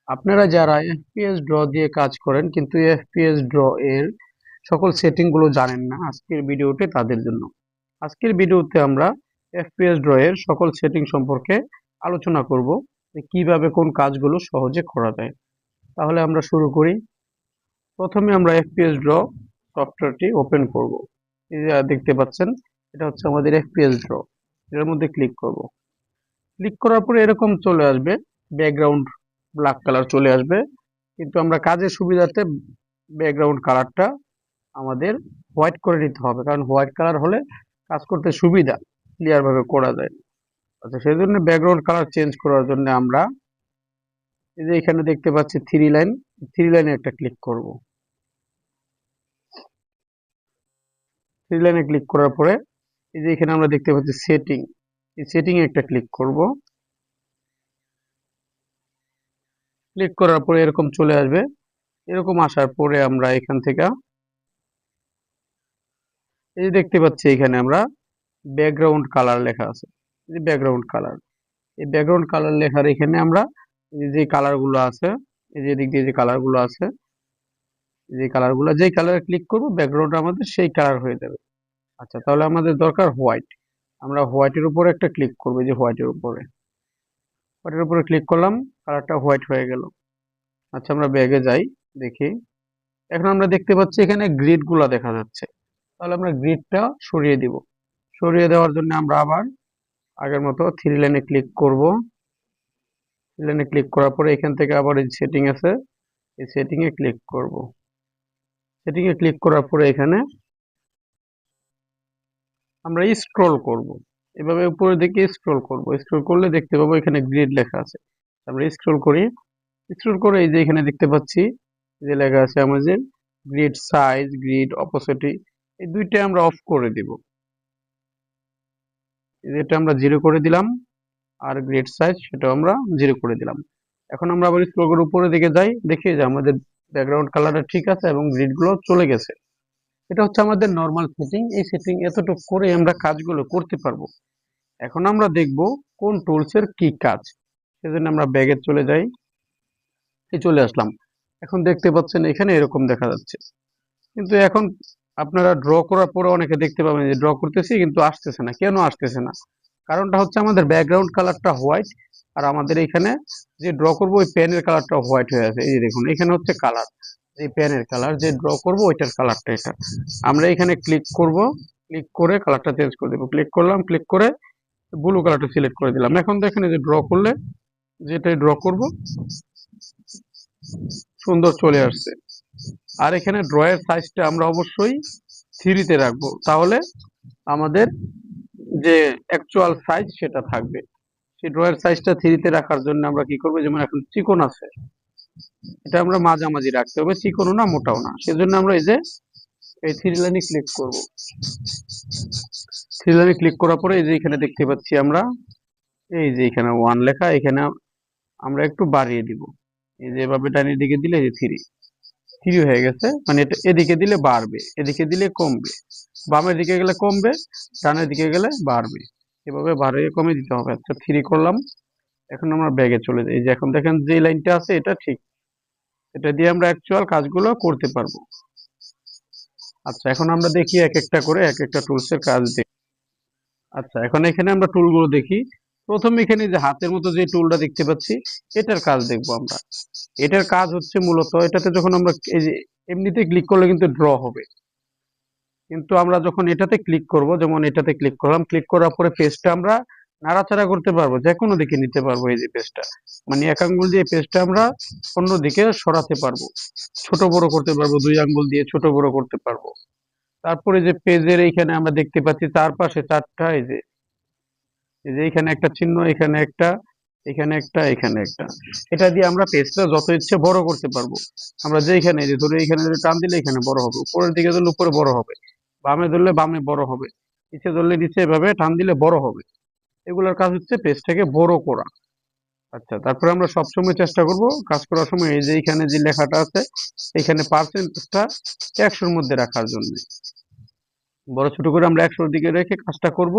আপনারা যারা FPS draw দিয়ে কাজ করেন কিন্তু এফপিএস ড্র এর সকল সেটিং গুলো জানেন না, আজকের ভিডিওটি তাদের জন্য। আজকের ভিডিওতে আমরা এফপিএস ড্র এর সকল সেটিং সম্পর্কে আলোচনা করব যে কিভাবে কোন কাজগুলো সহজে করা যায়। তাহলে আমরা শুরু করি। প্রথমে আমরা এফপিএস ড্র সফটওয়্যারটি ওপেন করব। এই যে দেখতে পাচ্ছেন, এটা হচ্ছে আমাদের এফপিএস ড্র। এর মধ্যে ক্লিক করব। ক্লিক করার পরে এরকম চলে আসবে, ব্যাকগ্রাউন্ড ব্ল্যাক কালার চলে আসবে, কিন্তু আমরা কাজের সুবিধার্থে ব্যাকগ্রাউন্ড কালারটা আমাদের হোয়াইট করে নিতে হবে, কারণ হোয়াইট কালার হলে কাজ করতে সুবিধা, ক্লিয়ার ভাবে করা যায়। আচ্ছা, সেই জন্য ব্যাকগ্রাউন্ড কালার চেঞ্জ করার জন্য আমরা এই যে এখানে দেখতে পাচ্ছি থ্রি লাইনে একটা ক্লিক করব। থ্রি লাইনে ক্লিক করার পরে এই যে এখানে আমরা দেখতে পাচ্ছি সেটিং, এই সেটিং এ একটা ক্লিক করব। ক্লিক করার পরে এরকম চলে আসবে। এরকম আসার পরে আমরা এখান থেকে এই যে দেখতে পাচ্ছি এখানে আমরা ব্যাকগ্রাউন্ড কালার লেখা আছে, এই যে ব্যাকগ্রাউন্ড কালার। এই ব্যাকগ্রাউন্ড কালার লেখার এখানে আমরা এই যে কালার গুলো আছে, এই যে দিক দিয়ে যে কালার গুলো আছে, যে কালার গুলো যেই কালারে ক্লিক করবো ব্যাকগ্রাউন্ড আমাদের সেই কালার হয়ে যাবে। আচ্ছা, তাহলে আমাদের দরকার হোয়াইট। আমরা হোয়াইটের উপরে একটা ক্লিক করবো, যে হোয়াইটের উপরে, হোয়াইটের উপরে ক্লিক করলাম, কালারটা হোয়াইট হয়ে গেল। আচ্ছা, আমরা ব্যাগে যাই, দেখি। এখন আমরা দেখতে পাচ্ছি এখানে গ্রিড গুলা দেখা যাচ্ছে, তাহলে আমরা গ্রিডটা সরিয়ে দিব। সরিয়ে দেওয়ার জন্য আমরা আবার আগের মতো থ্রি লাইনে ক্লিক করব। থ্রি লাইনে ক্লিক করার পরে এখান থেকে আবার এই সেটিং আছে, এই সেটিং এ ক্লিক করব। সেটিং এ ক্লিক করার পরে এখানে আমরা স্ক্রল করব, এভাবে উপরের দিকে স্ক্রল করব। স্ক্রল করলে দেখতে পাবো এখানে গ্রিড লেখা আছে। আমরা স্ক্রল করি, স্ক্রল করে এই যে এখানে দেখতে পাচ্ছি যে লেখা আছে আমাদের গ্রিড সাইজ, গ্রিড অপোসিটি, এই দুইটা আমরা অফ করে দিব। এটা আমরা জিরো করে দিলাম, আর গ্রিড সাইজ সেটা আমরা জিরো করে দিলাম। এখন আমরা আবার স্ক্রল করে উপরের দিকে যাই, দেখি যে আমাদের ব্যাকগ্রাউন্ড কালারটা ঠিক আছে এবং গ্রিড গুলো চলে গেছে। এটা হচ্ছে আমাদের নরমাল সেটিং। এই সেটিং এতটুকু করে আমরা কাজগুলো করতে পারবো। এখন আমরা দেখব কোন টুলসের কি কাজ। সেজন্য আমরা ব্যাগে চলে যাই, এই চলে আসলাম। এখন দেখতে পাচ্ছেন এখানে এরকম দেখা যাচ্ছে, কিন্তু এখন আপনারা ড্র করার পরে অনেকে দেখতে পাবেন যে ড্র করতেছি কিন্তু আসতেছে না। কেন আসতেছে না? কারণটা হচ্ছে আমাদের ব্যাকগ্রাউন্ড কালারটা হোয়াইট, আর আমাদের এখানে যে ড্র করব ওই পেনের কালারটা হোয়াইট হয়ে আছে। এই যে দেখুন, এখানে হচ্ছে কালার, এই পেনের কালার, যে ড্র করব ওইটার কালারটা এটা। আমরা এখানে ক্লিক করব, ক্লিক করে কালারটা চেঞ্জ করে দেবো। ক্লিক করলাম, ক্লিক করে ব্লু কালারটা সিলেক্ট করে দিলাম। এখন দেখেন এই যে ড্র করলে, যেটাই ড্র করব সুন্দর চলে আসছে। আর এখানে ড্রয়ের সাইজটা আমরা অবশ্যই থ্রিতে রাখবো, তাহলে আমাদের যে অ্যাকচুয়াল সাইজ সেটা থাকবে। সেই ড্রয়ের সাইজটা থ্রিতে রাখার জন্য আমরা কি করবো, যেমন এখন চিকন আছে, এটা আমরা মাঝামাঝি রাখতে হবে, চিকনও না মোটাও না। সেজন্য আমরা এই যে এই থ্রি লাইনে ক্লিক করব। থ্রি লাইনে ক্লিক করার পরে এই যে এখানে দেখতে পাচ্ছি আমরা এই যে এখানে ওয়ান লেখা, এখানে আমরা একটু বাড়িয়ে দিব। এই যে এভাবে ডানের দিকে দিলে এই যে থ্রি, থ্রি হয়ে গেছে। মানে এটা এদিকে দিলে বাড়বে, এদিকে দিলে কমবে, বামের দিকে গেলে কমবে, ডানের দিকে গেলে বাড়বে, এভাবে বাড়িয়ে কমে দিতে হবে। আচ্ছা, থ্রি করলাম। এখন আমরা ব্যাগে চলে যাই। এই যে এখন দেখেন যে লাইনটা আছে এটা ঠিক, এটা দিয়ে আমরা অ্যাকচুয়াল কাজগুলো করতে পারবো। আচ্ছা, এখন আমরা দেখি এক একটা করে এক একটা টুলসের কাজ দেখি। আচ্ছা, এখন এখানে আমরা টুলগুলো দেখি। প্রথমে এখানে যে হাতের মতো যে টুলটা দেখতে পাচ্ছি, এটার কাজ দেখবো আমরা। এটার কাজ হচ্ছে মূলত, এটাতে যখন আমরা এই যে এমনিতে ক্লিক করলে কিন্তু ড্র হবে, কিন্তু আমরা যখন এটাতে ক্লিক করব, যেমন এটাতে ক্লিক করলাম, ক্লিক করার পরে পেজটা আমরা নাড়াচাড়া করতে পারবো, যে কোনো দিকে নিতে পারবো। এই যে পেজটা, মানে এক আঙ্গুল দিয়ে পেজটা আমরা অন্য দিকে সরাতে পারবো, ছোট বড় করতে পারবো, দুই আঙ্গুল দিয়ে ছোট বড় করতে পারবো। তারপরে যে পেজের এইখানে আমরা দেখতে পাচ্ছি চারপাশে চারটা, এই যে এখানে একটা চিহ্ন, এখানে একটা, এখানে একটা, এখানে একটা, এটা দিয়ে আমরা পেজটা যত ইচ্ছে বড় করতে পারবো। আমরা যেখানে যে ধরে এখানে যদি টান দিলে এখানে বড় হবে, উপরের দিকে ধরলে উপরে বড় হবে, বামে ধরলে বামে বড় হবে, নিচে ধরলে নিচে, এভাবে টান দিলে বড় হবে। এগুলোর কাজ হচ্ছে পেজটাকে বড় করা। আচ্ছা, তারপরে আমরা সবসময় চেষ্টা করব কাজ করার সময় এই যে এখানে যে লেখাটা আছে, এখানে পার্সেন্টটা 100-র মধ্যে রাখার জন্য বড় ছোট করে আমরা 100-র দিকে রেখে কাজটা করব,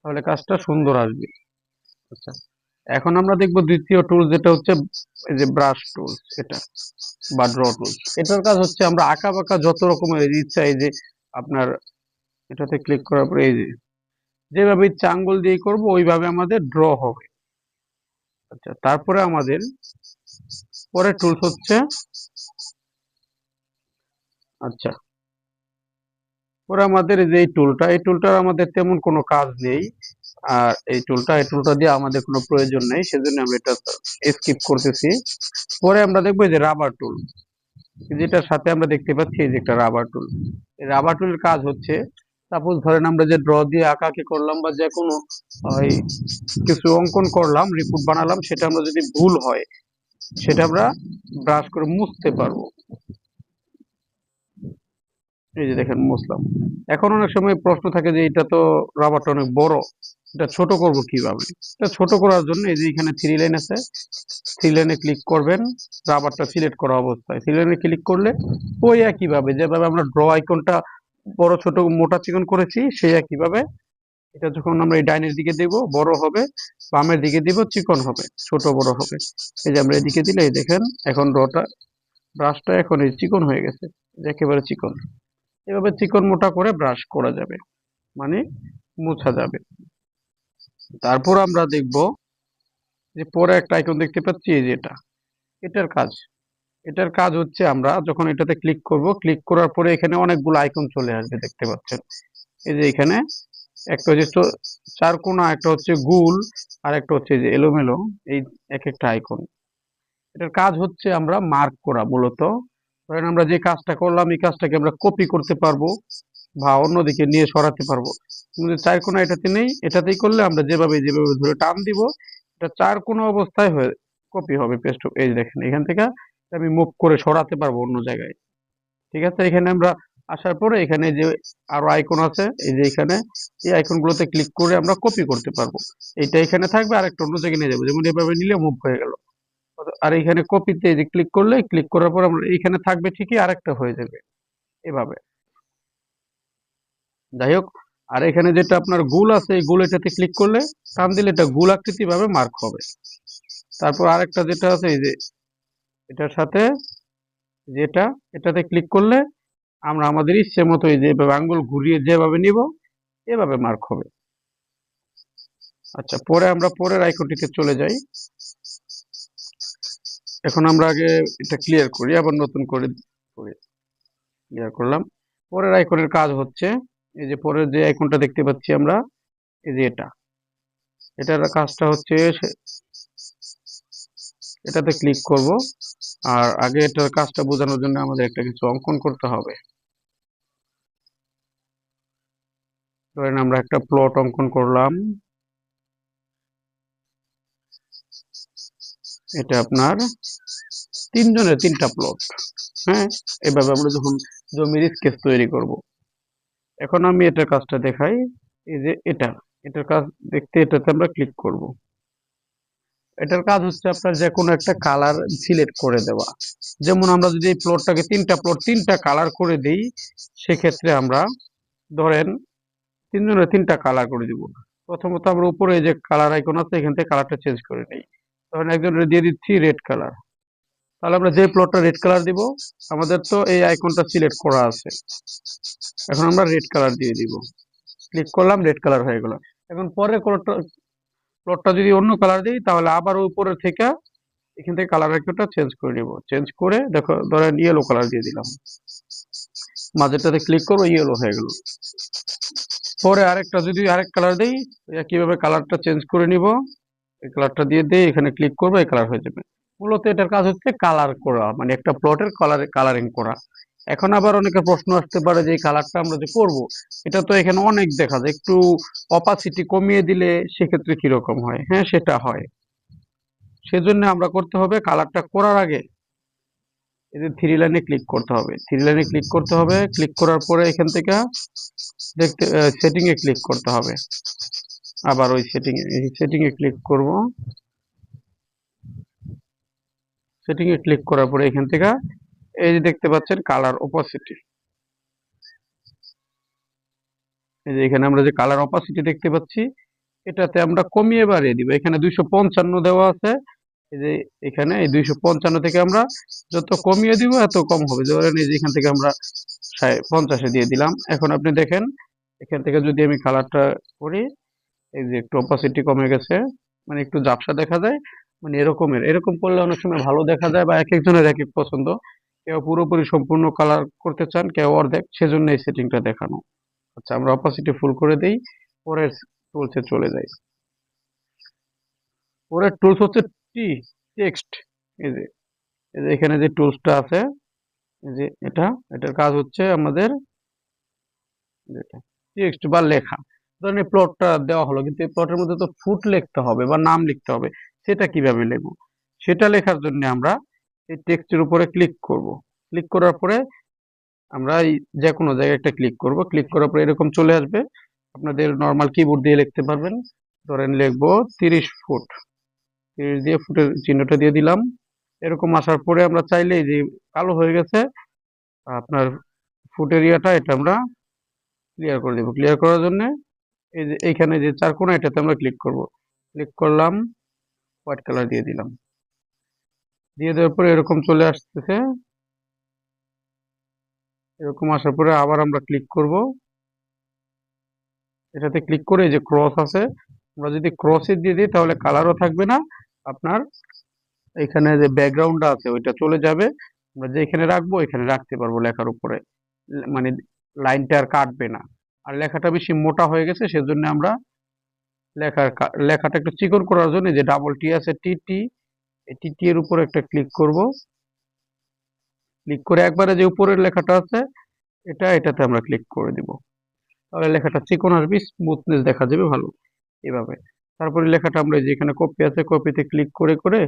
তাহলে কাজটা সুন্দর আসবে। আচ্ছা, এখন আমরা দেখবো দ্বিতীয় টুল, যেটা হচ্ছে এই যে ব্রাশ টুল, এটা বা ড্র টুল। এটার কাজ হচ্ছে আমরা আঁকা বাঁকা যত রকমের ইচ্ছা, এই যে আপনার এটাতে ক্লিক করার পরে এই যে যেভাবে ইচ্ছা আঙ্গুল দিয়ে করব ওইভাবে আমাদের ড্র হবে। আচ্ছা, তারপরে আমাদের পরের টুলস হচ্ছে, আচ্ছা পরে আমাদের এই যে এই টুলটার আমাদের তেমন কোনো কাজ নেই। আর এই টুলটা দিয়ে আমাদের কোনো প্রয়োজন নেই, সেজন্য আমরা এটা স্কিপ করতেছি। পরে আমরা দেখবো এই যে রাবার টুল, যেটার সাথে আমরা দেখতে পাচ্ছি এই যে একটা রাবার টুল। এই রাবার টুলের কাজ হচ্ছে, সাপোজ ধরেন আমরা যে ড্র দিয়ে আঁকাআঁকি করলাম বা যে কোনো ওই কিছু অঙ্কন করলাম, রিপোর্ট বানালাম, সেটা আমরা যদি ভুল হয় সেটা আমরা ব্রাশ করে মুছতে পারবো। এই যে দেখেন মুছলাম। এখন অনেক সময় প্রশ্ন থাকে যে এটা তো রাবারটা অনেক বড়, এটা ছোট করব কিভাবে? এটা ছোট করার জন্য এই যে এখানে থ্রি লাইন আছে, থ্রি লাইনে ক্লিক করবেন, রাবারটা সিলেক্ট করা অবস্থায় থ্রি লাইনে ক্লিক করলে ওই একইভাবে যেভাবে আমরা ড্র আইকনটা বড় ছোট মোটা চিকন করেছি, সেই একইভাবে এটা যখন আমরা এই ডাইনের দিকে দেব বড় হবে, বামের দিকে দিব চিকন হবে, ছোট বড় হবে। এই যে আমরা এদিকে দিলে এই দেখেন এখন ড্রটা ব্রাশটা এখন এই চিকন হয়ে গেছে, একেবারে চিকন। এভাবে চিকন মোটা করে ব্রাশ করা যাবে, মানে মোছা যাবে। তারপর আমরা দেখব যে পরে একটা আইকন দেখতে পাচ্ছি, এই যে এটার কাজ, এটার কাজ হচ্ছে আমরা যখন এটাতে ক্লিক করব, ক্লিক করার পরে এখানে অনেকগুলো আইকন চলে আসবে, দেখতে পাচ্ছেন। এই যে এখানে একটা হচ্ছে চার কোনা, একটা হচ্ছে গোল, আর একটা হচ্ছে যে এলোমেলো, এই এক একটা আইকন। এটার কাজ হচ্ছে আমরা মার্ক করা মূলত। ধরেন আমরা যে কাজটা করলাম এই কাজটাকে আমরা কপি করতে পারবো বা অন্যদিকে নিয়ে সরাতে পারবো। কিন্তু চার কোনা এটাতে নেই, এটাতেই করলে আমরা যেভাবে যেভাবে ধরে টান দিব, এটা চার কোনা অবস্থায় হয়ে কপি হবে, পেস্ট হবে। এই দেখেন এখান থেকে আমি মুভ করে সরাতে পারবো অন্য জায়গায়। ঠিক আছে, এখানে আমরা আসার পরে এখানে যে আরো আইকন আছে, এই যে এখানে এই আইকন গুলোতে ক্লিক করে আমরা কপি করতে পারবো। এইটা এখানে থাকবে আর একটা অন্য জায়গায় নিয়ে যাবো, যেমন এভাবে নিলে মুভ হয়ে গেল। আর এখানে কপিতে এই যে ক্লিক করলে, ক্লিক করার পর আমরা এখানে থাকবে ঠিকই, আরেকটা হয়ে যাবে এভাবে। যাই হোক, আর এখানে যেটা আপনার গোল আছে, এই গোল এটাতে ক্লিক করলে টান দিলে এটা গোল আকৃতি ভাবে মার্ক হবে। তারপর আরেকটা যেটা আছে এই যে এটার সাথে, যেটা এটাতে ক্লিক করলে আমরা আমাদের ইচ্ছে মতো এই যে এভাবে আঙ্গুল ঘুরিয়ে যেভাবে নিব এভাবে মার্ক হবে। আচ্ছা, পরে আমরা পরের আইকনটিতে চলে যাই। এখন আমরা আগে এটা ক্লিয়ার করি, আবার নতুন করে ক্লিয়ার করলাম। পরের আইকনের কাজ হচ্ছে, এই যে পরের যে আইকনটা দেখতে পাচ্ছি আমরা, এই যে এটার কাজটা হচ্ছে এটাতে ক্লিক করব। আর আগে এটার কাজটা বোঝানোর জন্য আমাদের একটা কিছু অঙ্কন করতে হবে। ধরেন আমরা একটা প্লট অঙ্কন করলাম, এটা আপনার তিনজনের তিনটা প্লট। হ্যাঁ, এভাবে আমরা যখন জমির স্কেচ তৈরি করব। এখন আমি এটার কাজটা দেখাই। এই যে এটার কাজ দেখতে এটাতে আমরা ক্লিক করব। এটার কাজ হচ্ছে আপনার যে কোনো একটা কালার সিলেক্ট করে দেওয়া। যেমন আমরা যদি এই প্লটটাকে তিনটা কালার করে দেই, সেক্ষেত্রে আমরা ধরেন তিনজনের তিনটা কালার করে দিব। প্রথমত আমরা উপরে যে কালার আইকন আছে এখান থেকে কালারটা চেঞ্জ করে নেই। ধরেন একজনের দিয়ে দিচ্ছি রেড কালার, তাহলে আমরা যে প্লটটা রেড কালার দিব, আমাদের তো এই আইকনটা সিলেক্ট করা আছে, এখন আমরা রেড কালার দিয়ে দিব। ক্লিক করলাম, রেড কালার হয়ে গেল। এখন পরের প্লটটা যদি অন্য কালার দিই, তাহলে আবার উপরে থেকে এখান থেকে কালার আইকনটা চেঞ্জ করে নিব। চেঞ্জ করে দেখো ধরেন ইয়েলো কালার দিয়ে দিলাম, মাঝেরটাতে ক্লিক করবো, ইয়েলো হয়ে গেল। পরে আরেকটা যদি আরেক কালার দেই, কিভাবে কালারটা চেঞ্জ করে নিব, এই কালারটা দিয়ে দিই, এখানে ক্লিক করবো, এই কালার হয়ে যাবে। মূলত এটার কাজ হচ্ছে কালার করা, মানে একটা প্লটের কালারিং করা। এখন আবার অনেকের প্রশ্ন আসতে পারে যে এই কালারটা আমরা যে করব, এটা তো এখানে অনেক দেখা যায়, একটু অপাসিটি কমিয়ে দিলে সেক্ষেত্রে কিরকম হয়? হ্যাঁ, সেটা হয়। সেজন্য আমরা করতে হবে কালারটা করার আগে এই যে থ্রি লাইনে ক্লিক করতে হবে, থ্রি লাইনে ক্লিক করতে হবে। ক্লিক করার পরে এখান থেকে দেখতে সেটিং এ ক্লিক করতে হবে। আবার ওই সেটিং এ ক্লিক করব। সেটিং এ ক্লিক করার পরে এখান থেকে এই যে দেখতে পাচ্ছেন কালার অপাসিটি, এই যে এখানে আমরা যে কালার অপাসিটি দেখতে পাচ্ছি, এটাতে আমরা কমিয়ে বাড়িয়ে দিব। এখানে 255 দেওয়া আছে, এই যে এখানে এই 255 থেকে আমরা যত কমিয়ে দিব এত কম হবে। ধরেন এই যে এখান থেকে আমরা 50-এ দিয়ে দিলাম। এখন আপনি দেখেন এখান থেকে যদি আমি কালারটা করি, এই যে একটু অপাসিটি কমে গেছে, মানে একটু ঝাপসা দেখা যায়, মানে এরকম করলে অনেক সময় ভালো দেখা যায়, বা এক একজনের এক এক পছন্দ। কেউ পুরোপুরি সম্পূর্ণ কালার করতে চান, কেউ অর্ধেক, সেজন্য এই সেটিংটা দেখানো। আচ্ছা, আমরা অপাসিটি ফুল করে দেই, পরের টুলসে চলে যাই। পরের টুলস হচ্ছে টেক্সট। এই যে এখানে যে টুলসটা আছে, এই যে এটার কাজ হচ্ছে আমাদের যেটা টেক্সট বা লেখা। ধরেন এই প্লটটা দেওয়া হলো, কিন্তু এই প্লটের মধ্যে তো ফুট লিখতে হবে বা নাম লিখতে হবে। সেটা কিভাবে লিখবো? সেটা লেখার জন্য আমরা এই টেক্সটের উপরে ক্লিক করব। ক্লিক করার পরে আমরা এই যে কোনো জায়গায় একটা ক্লিক করব। ক্লিক করার পরে এরকম চলে আসবে। আপনাদের নর্মাল কিবোর্ড দিয়ে লিখতে পারবেন। ধরেন লিখবো 30 ফুট। 30 দিয়ে ফুটের চিহ্নটা দিয়ে দিলাম। এরকম আসার পরে আমরা চাইলে এই যে কালো হয়ে গেছে আপনার ফুট এরিয়াটা, এটা আমরা ক্লিয়ার করে দেবো। ক্লিয়ার করার জন্য এই যে এইখানে যে চার কোণা, এটাতে আমরা ক্লিক করব। ক্লিক করলাম, হোয়াইট কালার দিয়ে দিলাম। দিয়ে দেওয়ার পরে এরকম চলে আসতেছে। এরকম আসার পরে আবার আমরা ক্লিক করব। এটাতে ক্লিক করে এই যে ক্রস আছে, আমরা যদি ক্রসে দিয়ে দিই তাহলে কালারও থাকবে না, আপনার এখানে যে ব্যাকগ্রাউন্ডটা আছে ওইটা চলে যাবে। আমরা যে এখানে রাখবো এখানে রাখতে পারবো লেখার উপরে, মানে লাইনটা আর কাটবে না। আর লেখাটা বেশি মোটা হয়ে গেছে, সেজন্য আমরা লেখাটা একটু চিকন করার জন্য যে ডাবল টি আছে, টি, এই টি এর উপর একটা ক্লিক করব। ক্লিক করে একবারে যে উপরের লেখাটা আছে এটাতে আমরা ক্লিক করে দিব। তাহলে লেখাটা চিকন আসবে, স্মুথনেস দেখা যাবে ভালো, এভাবে। তারপরে লেখাটা আমরা যেখানে কপি আছে কপিতে ক্লিক করে করে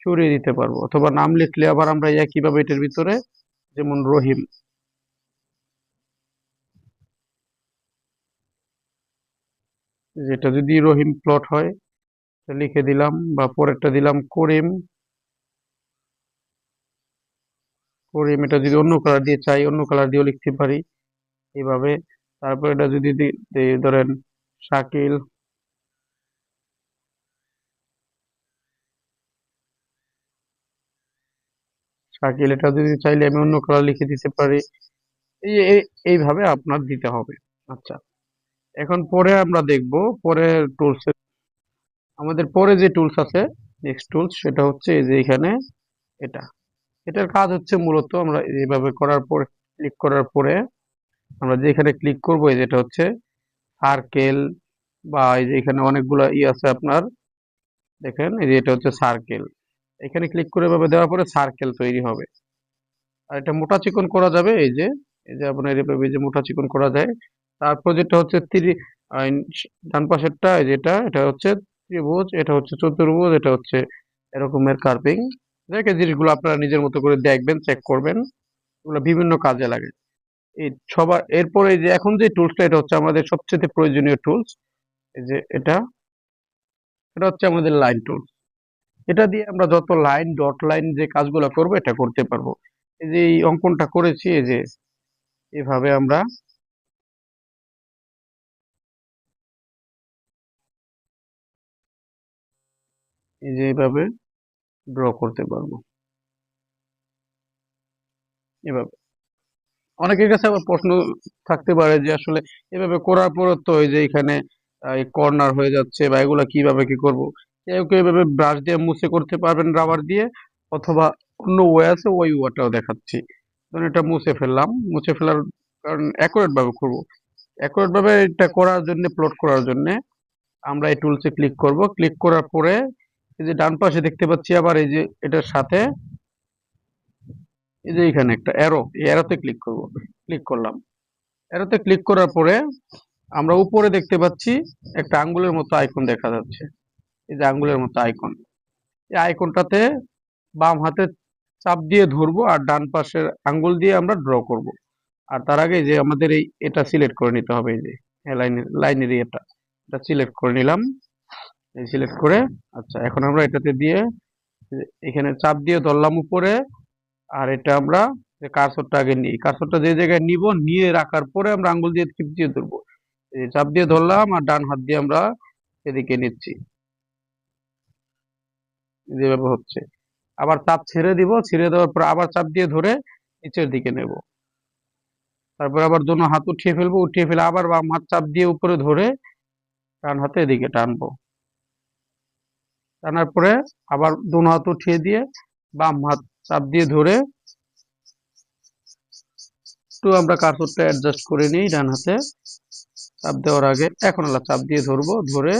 সরিয়ে দিতে পারবো, অথবা নাম লিখলে আবার আমরা একইভাবে এটার ভিতরে, যেমন রহিম, যেটা যদি রহিম প্লট হয় লিখে দিলাম, বা পরেরটা দিলাম করিম। করিম এটা যদি অন্য কালার দিয়ে চাই অন্য কালার দিয়েও লিখতে পারি, এইভাবে। তারপর এটা যদি ধরেন শাকিল, এটা যদি চাইলে আমি অন্য কালার লিখে দিতে পারি। এইভাবে আপনার দিতে হবে। আচ্ছা, এখন পরে আমরা দেখব পরে টুলস, আমাদের পরে যে টুলস আছে, নেক্সট টুলস, সেটা হচ্ছে এই যে এখানে এটা। এটার কাজ হচ্ছে মূলত আমরা এইভাবে করার পর, ক্লিক করার পরে আমরা যে এখানে ক্লিক করবো, এই যেটা হচ্ছে সার্কেল, বা এই যে এখানে অনেকগুলো আছে আপনার, দেখেন এই যে এটা হচ্ছে সার্কেল। এখানে ক্লিক করে এভাবে দেওয়ার পরে সার্কেল তৈরি হবে। আর এটা মোটা চিকন করা যাবে, এই যে আপনার এভাবে যে মোটা চিকন করা যায়। তারপর যেটা হচ্ছে ডান পাশেরটা, এই যেটা এটা হচ্ছে ত্রিভুজ, এটা হচ্ছে চতুর্ভুজ, এটা হচ্ছে এরকমের কার্ভিং। দেখে জিনিসগুলো আপনারা নিজের মতো করে দেখবেন, চেক করবেন, এগুলো বিভিন্ন কাজে লাগে। এই সবার এরপরে এই যে এখন যে টুলসটা, এটা হচ্ছে আমাদের সবচেয়ে প্রয়োজনীয় টুলস। এই যে এটা হচ্ছে আমাদের লাইন টুল। এটা দিয়ে আমরা যত লাইন, ডট লাইন যে কাজগুলো করবো এটা করতে পারবো। এই যে এই অঙ্কনটা করেছি, এই যে এভাবে আমরা এই যে এইভাবে ড্র করতে পারবো, এভাবে। অনেকের কাছে আবার প্রশ্ন থাকতে পারে যে আসলে এভাবে করার পর তো এই যে এখানে এই কর্নার হয়ে যাচ্ছে, বা এগুলা কিভাবে কি করব। কেউ কেউ এভাবে ব্রাশ দিয়ে মুছে করতে পারবেন, রাবার দিয়ে, অথবা অন্য ওয়ে আছে, ওই ওয়াটাও দেখাচ্ছি। ধরুন এটা মুছে ফেললাম, মুছে ফেলার কারণ অ্যাকুরেট ভাবে করবো। অ্যাকুরেট ভাবে এটা করার জন্য, প্লট করার জন্য আমরা এই টুলসে ক্লিক করব। ক্লিক করার পরে এই যে ডান পাশে দেখতে পাচ্ছি আবার এই যে এটার সাথে এই যে এখানে একটা অ্যারো, এই অ্যারোতে ক্লিক করব। ক্লিক করলাম। অ্যারোতে ক্লিক করার পরে আমরা উপরে দেখতে পাচ্ছি একটা আঙ্গুলের মতো আইকন দেখা যাচ্ছে, এই যে আঙ্গুলের মতো আইকন। এই আইকনটাতে বাম হাতে চাপ দিয়ে ধরবো, আর ডান পাশের আঙ্গুল দিয়ে আমরা ড্র করব। আর তার আগে যে আমাদের এটা সিলেক্ট করে নিতে হবে, এই যে লাইনের এটা সিলেক্ট করে নিলাম। এই সিলেক্ট করে, আচ্ছা, এখন আমরা এটাতে দিয়ে এখানে চাপ দিয়ে ধরলাম উপরে। আর এটা আমরা কার্সরটা আগে নিই, কার্সরটা যে জায়গায় নিব, নিয়ে রাখার পরে আমরা আঙ্গুল দিয়ে টিপ দিয়ে ধরবো। এই চাপ দিয়ে ধরলাম, আর ডান হাত দিয়ে আমরা এদিকে নিচ্ছি, যেভাবে হচ্ছে। আবার চাপ ছেড়ে দিব, ছেড়ে দেওয়ার পর আবার চাপ দিয়ে ধরে নিচের দিকে নেব। তারপর আবার দোনো হাত উঠিয়ে ফেলবো, উঠিয়ে ফেলে আবার বাম হাত চাপ দিয়ে উপরে ধরে ডান হাতে এদিকে টানবো। টানার পরে আবার দোনো হাত উঠিয়ে দিয়ে বাম হাত চাপ দিয়ে ধরে একটু আমরা কার্সরটা অ্যাডজাস্ট করে নিই ডান হাতে চাপ দেওয়ার আগে। এখন আমরা চাপ দিয়ে ধরবো, ধরে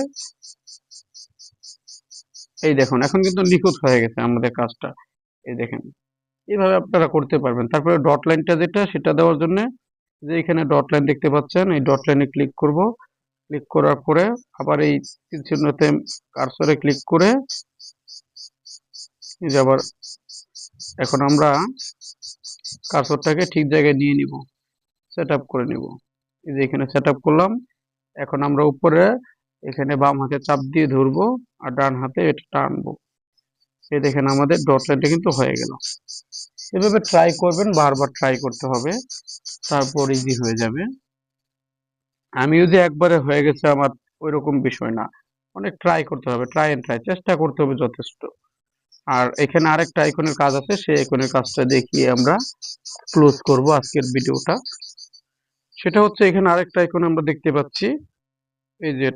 এই দেখুন এখন কিন্তু নিখুঁত হয়ে গেছে আমাদের কাজটা। এই দেখেন, এইভাবে আপনারা করতে পারবেন। তারপরে ডট লাইনটা যেটা, সেটা দেওয়ার জন্য যে এখানে ডট লাইন দেখতে পাচ্ছেন, এই ডট লাইনে ক্লিক করব। ক্লিক করার পরে আবার এই তীর চিহ্নতে কার্সরে ক্লিক করে এই যে আবার এখন আমরা কার্সরটাকে ঠিক জায়গায় নিয়ে নিব, সেট আপ করে নিব। এই যে এখানে সেট আপ করলাম। এখন আমরা উপরে এখানে বাম হাতে চাপ দিয়ে ধরবো আর ডান হাতে এটা টানবো। এই দেখেন আমাদের ডট লাইনটা কিন্তু হয়ে গেল। এভাবে ট্রাই করবেন, বারবার ট্রাই করতে হবে, তারপর ইজি হয়ে যাবে। আমিও যে একবারে হয়ে গেছে আমার ওইরকম বিষয় না, অনেক ট্রাই করতে হবে, ট্রাই এন্ড ট্রাই, চেষ্টা করতে হবে যথেষ্ট। আর এখানে আরেকটা আইকনের কাজ আছে, সেই আইকনের কাজটা দেখিয়ে আমরা ক্লোজ করব আজকের ভিডিওটা। সেটা হচ্ছে এখানে আরেকটা আইকন আমরা দেখতে পাচ্ছি, এই যে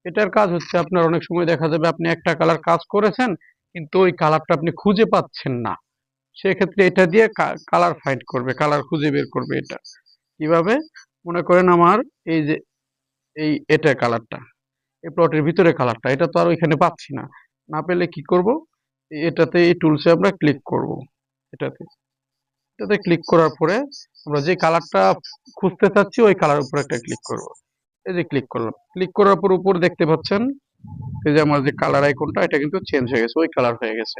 এটার কাজ হচ্ছে আপনার অনেক সময় দেখা যাবে আপনি একটা কালার কাজ করেছেন কিন্তু ওই কালারটা আপনি খুঁজে পাচ্ছেন না, সেক্ষেত্রে এটা দিয়ে কালার ফাইন্ড করবে, কালার খুঁজে বের করবে। এটা কিভাবে? মনে করেন আমার এই যে এটা কালারটা, এই প্লটের ভিতরে কালারটা, এটা তো আর ওইখানে পাচ্ছি না, না পেলে কি করব, এটাতে এই টুলসে আমরা ক্লিক করব। এটাতে এটাতে ক্লিক করার পরে আমরা যে কালারটা খুঁজতে চাচ্ছি ওই কালার উপর একটা ক্লিক করব। এই যে ক্লিক করলাম, ক্লিক করার পর উপর দেখতে পাচ্ছেন এই যে আমার যে কালার আইকনটা, এটা কিন্তু চেঞ্জ হয়ে গেছে, ওই কালার হয়ে গেছে।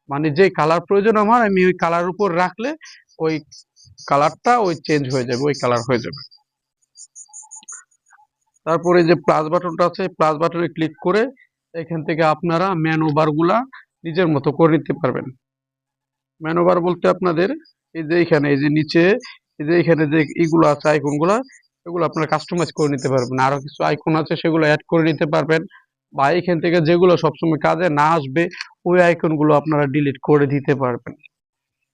মানে যে কালার প্রয়োজন আমার, আমি ওই কালার উপর রাখলে ওই কালারটা ওই চেঞ্জ হয়ে যাবে, ওই কালার হয়ে যাবে। তারপরে যে প্লাস বাটনটা আছে, প্লাস বাটনে ক্লিক করে এখান থেকে আপনারা ম্যানওভার গুলা নিজের মতো করে নিতে পারবেন। ম্যানওভার বলতে আপনাদের এই যে এখানে এই যে নিচে এই যে এখানে যে এইগুলো আছে আইকন গুলা, এগুলো আপনারা কাস্টমাইজ করে নিতে পারবেন। আরো কিছু আইকন আছে সেগুলো অ্যাড করে নিতে পারবেন, বা এখান থেকে যেগুলো সবসময় কাজে না আসবে ওই আইকন গুলো আপনারা ডিলিট করে দিতে পারবেন।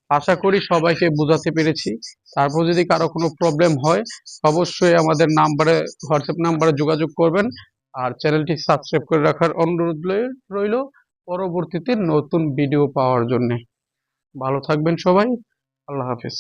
আশা করি সবাইকে বোঝাতে পেরেছি। তারপর যদি কারো কোনো প্রবলেম হয় অবশ্যই আমাদের নাম্বারে, হোয়াটসঅ্যাপ নাম্বারে যোগাযোগ করবেন। আর চ্যানেলটি সাবস্ক্রাইব করে রাখার অনুরোধ রইল পরবর্তীতে নতুন ভিডিও পাওয়ার জন্য। ভালো থাকবেন সবাই, আল্লাহ হাফেজ।